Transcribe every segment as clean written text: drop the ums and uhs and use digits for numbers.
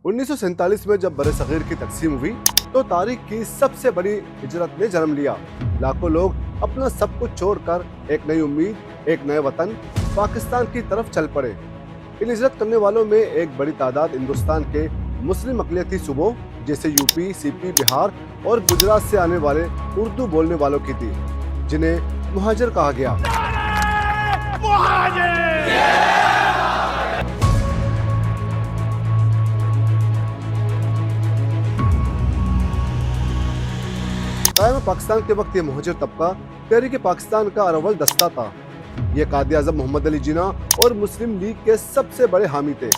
1947 में जब बरे-सगीर की तकसीम हुई तो तारीख की सबसे बड़ी हिजरत ने जन्म लिया। लाखों लोग अपना सब कुछ छोड़कर एक नई उम्मीद, एक नए वतन पाकिस्तान की तरफ चल पड़े। इन हिजरत करने वालों में एक बड़ी तादाद हिंदुस्तान के मुस्लिम अक़लियती सूबों जैसे यूपी, सीपी, बिहार और गुजरात से आने वाले उर्दू बोलने वालों की थी, जिन्हें मुहाजिर कहा गया। कायम पाकिस्तान के वक्त ये मुहाजिर तबका तहरीक पाकिस्तान का अरवल दस्ता था। ये कायद-ए-आज़म मोहम्मद अली जिन्ना और मुस्लिम लीग के सबसे बड़े हामी थे।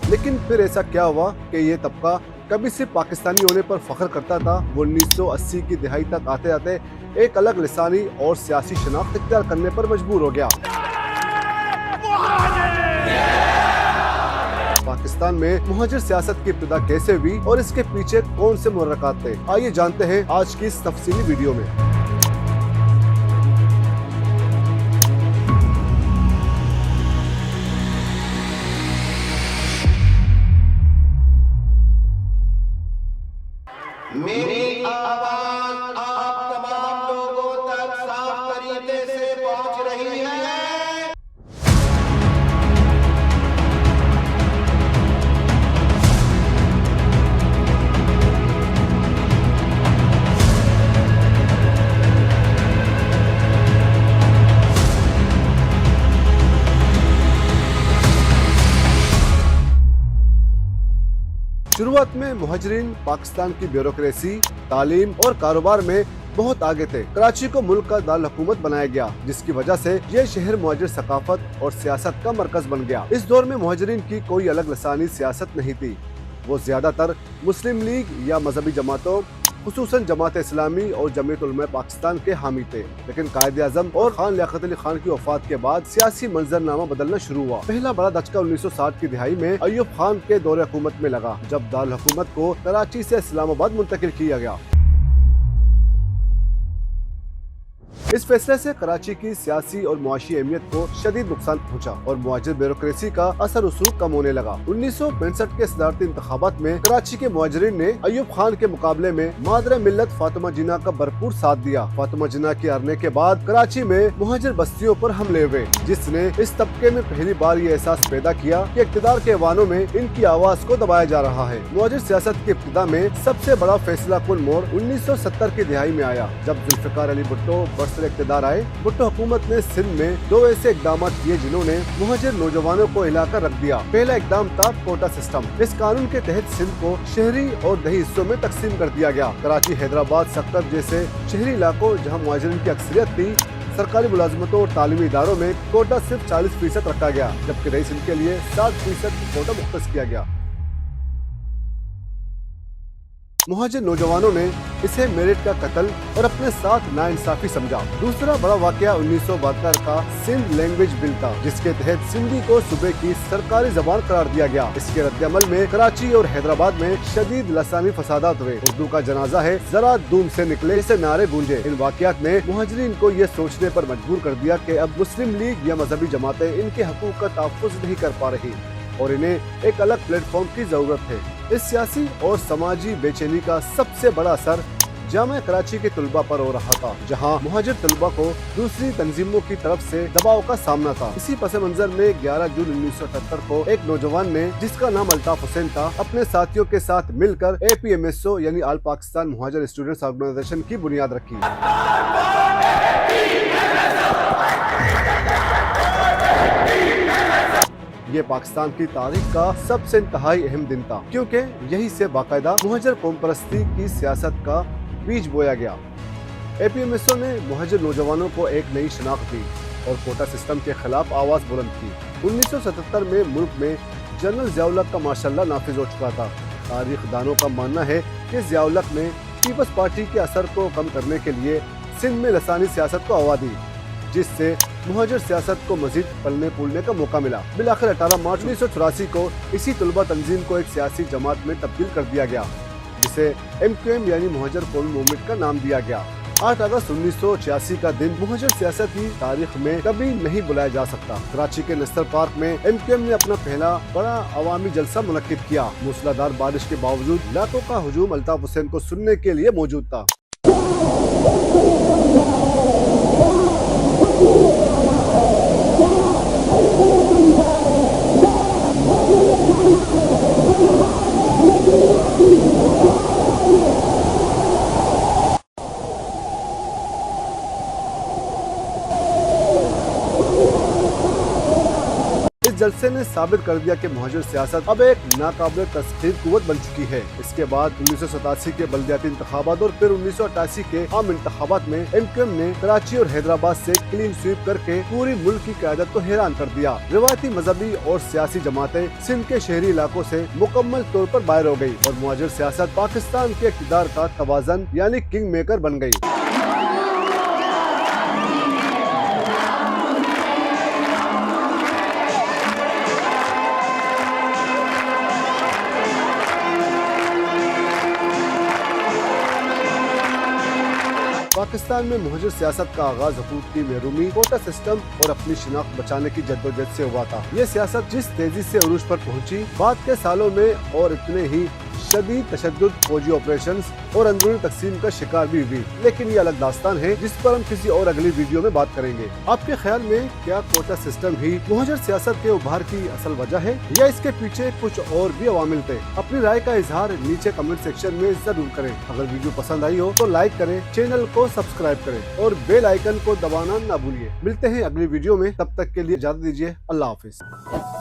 लेकिन फिर ऐसा क्या हुआ कि ये तबका कभी सिर्फ पाकिस्तानी होने पर फख्र करता था, वो 1980 की दिहाई तक आते आते एक अलग लिसानी और सियासी शनाख्त इख्तियार करने पर मजबूर हो गया। पाकिस्तान में मुहाजिर सियासत की इब्तिदा कैसे हुई और इसके पीछे कौन से मुहर्रिकात थे, आइए जानते हैं आज की इस तफसीली वीडियो में। मेरी आवाज आप तमाम लोगों तक साफ तरीके से पहुंच रही है। शुरुआत में मुहाजिरीन पाकिस्तान की ब्यूरोक्रेसी, तालीम और कारोबार में बहुत आगे थे। कराची को मुल्क का दारुल हुकूमत बनाया गया, जिसकी वजह से ये शहर मुहाजिर सकाफत और सियासत का मरकज बन गया। इस दौर में मुहाजिरीन की कोई अलग लसानी सियासत नहीं थी। वो ज्यादातर मुस्लिम लीग या मजहबी जमातों, खुसूसन जमात इस्लामी और जमीयत उलमा पाकिस्तान के हामी थे। लेकिन कायद-ए-आज़म और खान लियाकत अली खान की वफात के बाद सियासी मंजरनामा बदलना शुरू हुआ। पहला बड़ा दचका 1960 की दिहाई में अय्यूब खान के दौरे हुकूमत में लगा, जब दारुल हुकूमत को कराची से इस्लामाबाद मुंतकिल किया गया। इस फैसले से कराची की सियासी और मुआशी अहमियत को शदीद नुकसान पहुंचा और मुहाजिर ब्यूरोक्रेसी का असर रसूख कम होने लगा। 1965 के सदारती इंतखाबात में कराची के मुहाजिरीन ने अय्यूब खान के मुकाबले में मादर मिल्लत फातिमा जिन्ना का भरपूर साथ दिया। फातिमा जिन्ना के हारने के बाद कराची में मुहाजिर बस्तियों पर हमले हुए, जिसने इस तबके में पहली बार ये एहसास पैदा किया कि इक़्तिदार के ऐवानों में इनकी आवाज को दबाया जा रहा है। मुहाजिर सियासत की इब्तिदा में सबसे बड़ा फैसला कुन मोड़ 1970 की दिहाई में आया, जब जुल्फ़िकार अली भुट्टो इक़्तिदार आए। भुट्टो हुकूमत ने सिंध में दो ऐसे इक़दाम किए जिन्होंने मुहाजिर नौजवानों को हिलाकर रख दिया। पहला इक़दाम था कोटा सिस्टम। इस कानून के तहत सिंध को शहरी और दही हिस्सों में तकसीम कर दिया गया। कराची, हैदराबाद, सक्कर जैसे शहरी इलाकों जहाँ मुहाजिरीन की अक्सरियत थी, सरकारी मुलाजमतों और तालीमी इदारों में कोटा सिर्फ 40% रखा गया, जबकि दही सिंध के लिए 7% कोटा मुख्तस किया गया। मुहाजिर नौजवानों ने इसे मेरिट का कत्ल और अपने साथ नाइंसाफी समझा। दूसरा बड़ा वाकया 1972 का सिंध लैंग्वेज बिल था, जिसके तहत सिंधी को सूबे की सरकारी जबान करार दिया गया। इसके रद्दअमल में कराची और हैदराबाद में शदीद लसानी फसादात हुए। उर्दू का जनाजा है जरा दूम से निकले से नारे गूंजे। इन वाकयात ने मुहाजिरीन को ये सोचने पर मजबूर कर दिया कि अब मुस्लिम लीग या मजहबी जमातें इनके हकूक का तहफ़्फ़ुज़ नहीं कर पा रही और इन्हें एक अलग प्लेटफॉर्म की जरूरत है। इस सियासी और समाजी बेचैनी का सबसे बड़ा असर जामिया कराची के तलबा पर हो रहा था, जहां मुहाजिर तलबा को दूसरी तंजीमों की तरफ से दबाव का सामना था। इसी पस मंजर में 11 जून 1978 को एक नौजवान ने, जिसका नाम अल्ताफ हुसैन था, अपने साथियों के साथ मिलकर APMSO यानी ऑल पाकिस्तान मुहाजिर स्टूडेंट्स ऑर्गेनाइजेशन की बुनियाद रखी। ये पाकिस्तान की तारीख का सबसे इंतहाई अहम दिन था, क्योंकि यही से बाकायदा मुहाजिर कौम परस्ती की सियासत का बीज बोया गया। APMSO ने मुहाजिर नौजवानों को एक नई शनाख्त दी और कोटा सिस्टम के खिलाफ आवाज बुलंद की। 1977 में मुल्क में जनरल ज़िया-उल हक का मार्शल नाफिज हो चुका था। तारीख दानों का मानना है कि ज़िया-उल हक ने पीपल्स पार्टी के असर को कम करने के लिए सिंध में लसानी सियासत को हवा दी, जिससे मुहाजिर सियासत को मजीद पलने फूलने का मौका मिला। बिलाखिर 18 मार्च 1984 को इसी तलबा तंजीम को एक सियासी जमात में तब्दील कर दिया गया, जिसे MQM यानी मुहाजिर कौमी मूवमेंट का नाम दिया गया। 8 अगस्त 1986 का दिन मुहाजिर सियासत की तारीख में कभी नहीं भुलाया जा सकता। कराची के नेशनल पार्क में MQM ने अपना पहला बड़ा अवामी जलसा मुनक्किद किया। मूसलाधार बारिश के बावजूद लाखों का हुजूम अल्ताफ हुसैन को सुनने के लिए मौजूद था। इस जलसे ने साबित कर दिया कि मुहाजिर सियासत अब एक नाकाबिल तस्खीर कुव्वत बन चुकी है। इसके बाद 1987 के बल्दियाती इंतखाबात और फिर 1988 के आम इंतखाबात में MQM ने कराची और हैदराबाद से क्लीन स्वीप करके पूरी मुल्क की क़यादत को हैरान कर दिया। रिवायती मजहबी और सियासी जमातें सिंध के शहरी इलाकों से मुकम्मल तौर पर बाहर हो गयी और मुहाजिर सियासत पाकिस्तान के इक़्तिदार का तवाज़न यानी किंग मेकर बन गयी। पाकिस्तान में मुहाजिर सियासत का आगाज हुकूक की महरूमी, कोटा सिस्टम और अपनी शिनाख्त बचाने की जद्दोजहद से हुआ था। ये सियासत जिस तेजी से उरूज पर पहुंची, बाद के सालों में और इतने ही शदीद तशद्दुद, फौजी ऑपरेशंस और अंदरूनी तकसीम का शिकार भी हुई। लेकिन ये अलग दास्तान है जिस पर हम किसी और अगली वीडियो में बात करेंगे। आपके ख्याल में क्या कोटा सिस्टम ही मुहाजिर सियासत के उभार की असल वजह है या इसके पीछे कुछ और भी अवामिल थे? अपनी राय का इजहार नीचे कमेंट सेक्शन में जरूर करें। अगर वीडियो पसंद आई हो तो लाइक करें, चैनल को सब्सक्राइब करें और बेल आइकन को दबाना ना भूलिए। मिलते हैं अगली वीडियो में, तब तक के लिए इजाजत दीजिए। अल्लाह हाफिज।